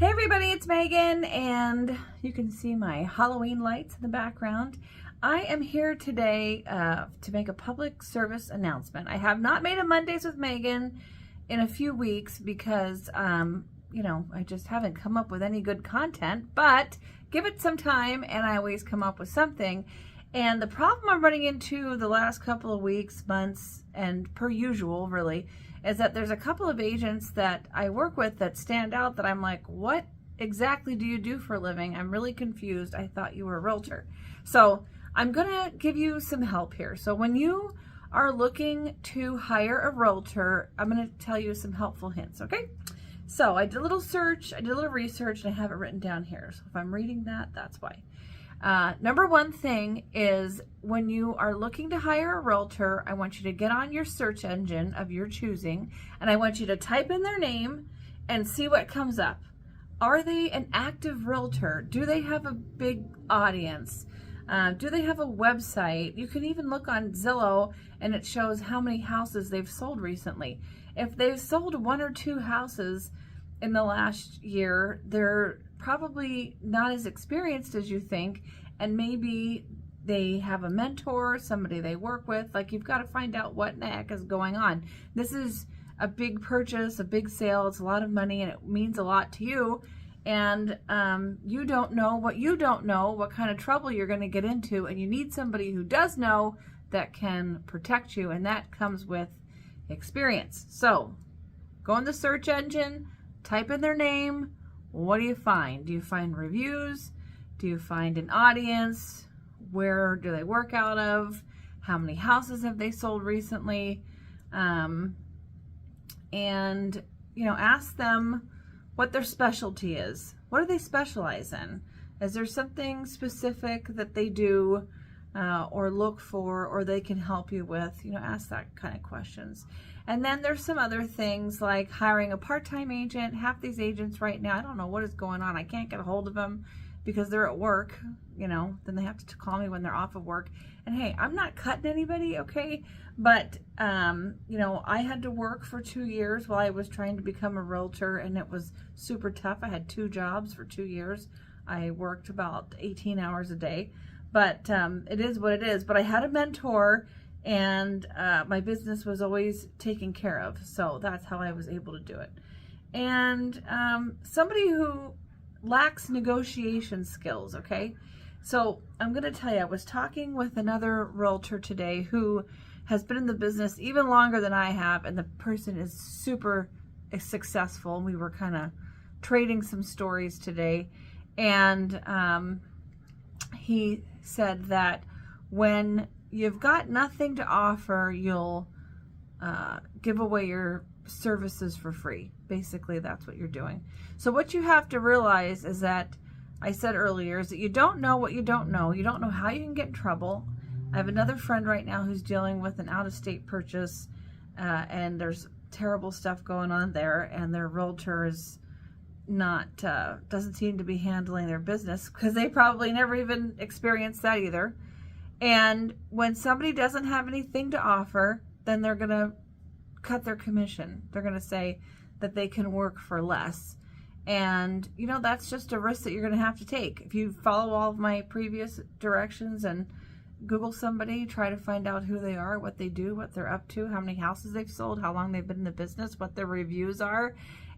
Hey everybody, it's Megan, and you can see my Halloween lights in the background. I am here today to make a public service announcement. I have not made a Mondays with Megan in a few weeks because, I just haven't come up with any good content, but give it some time and I always come up with something. And the problem I'm running into the last couple of weeks, months, and per usual really, is that there's a couple of agents that I work with that stand out that I'm like, what exactly do you do for a living? I'm really confused. I thought you were a realtor. So I'm gonna give you some help here. So when you are looking to hire a realtor, I'm gonna tell you some helpful hints, okay? So I did a little search, I did a little research, and I have it written down here. So if I'm reading that, that's why. Number one thing is when you are looking to hire a realtor, I want you to get on your search engine of your choosing, and I want you to type in their name and see what comes up. Are they an active realtor? Do they have a big audience? Do they have a website? You can even look on Zillow and it shows how many houses they've sold recently. If they've sold 1 or 2 houses in the last year, they're probably not as experienced as you think, and maybe they have a mentor, somebody they work with. Like, you've got to find out what in the heck is going on. This is a big purchase, a big sale. It's a lot of money and it means a lot to you, and you don't know what kind of trouble you're going to get into, and you need somebody who does know that can protect you, and that comes with experience. So go in the search engine, type in their name. What do you find? Do you find reviews? Do you find an audience? Where do they work out of? How many houses have they sold recently? And, ask them what their specialty is. What do they specialize in? Is there something specific that they do or look for, or they can help you with? Ask that kind of questions. And then there's some other things like hiring a part-time agent. Half these agents right now, I don't know what is going on. I can't get a hold of them because they're at work. Then they have to call me when they're off of work. And hey, I'm not cutting anybody, okay? But, I had to work for 2 years while I was trying to become a realtor, and it was super tough. I had 2 jobs for 2 years. I worked about 18 hours a day. But it is what it is. But I had a mentor, and my business was always taken care of. So that's how I was able to do it. And somebody who lacks negotiation skills, okay? So I'm going to tell you, I was talking with another realtor today who has been in the business even longer than I have, and the person is super successful. We were kind of trading some stories today, and he said that when you've got nothing to offer, you'll give away your services for free. Basically, that's what you're doing. So what you have to realize is that, I said earlier, is that you don't know what you don't know. You don't know how you can get in trouble. I have another friend right now who's dealing with an out-of-state purchase, and there's terrible stuff going on there, and their realtor is not doesn't seem to be handling their business because they probably never even experienced that either. And when somebody doesn't have anything to offer, then they're going to cut their commission. They're going to say that they can work for less. And, that's just a risk that you're going to have to take. If you follow all of my previous directions and Google somebody, try to find out who they are, what they do, what they're up to, how many houses they've sold, how long they've been in the business, what their reviews are.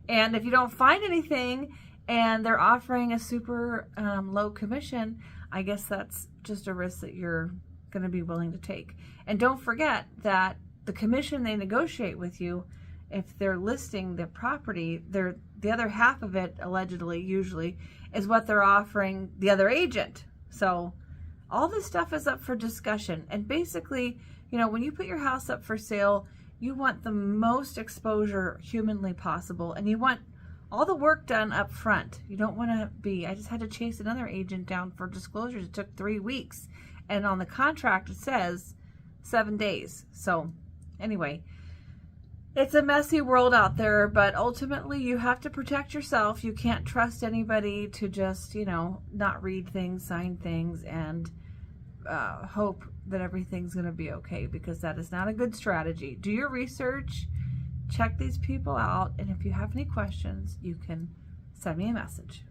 And if you don't find anything and they're offering a super low commission, I guess that's just a risk that you're going to be willing to take. And don't forget that the commission they negotiate with you, if they're listing the property, the other half of it, allegedly, usually, is what they're offering the other agent. So all this stuff is up for discussion. And basically, when you put your house up for sale, you want the most exposure humanly possible, and you want all the work done up front. You don't want to be, I just had to chase another agent down for disclosures. It took 3 weeks. And on the contract, it says 7 days. So anyway, it's a messy world out there, but ultimately you have to protect yourself. You can't trust anybody to just, not read things, sign things, and hope that everything's going to be okay, because that is not a good strategy. Do your research, check these people out, and if you have any questions, you can send me a message.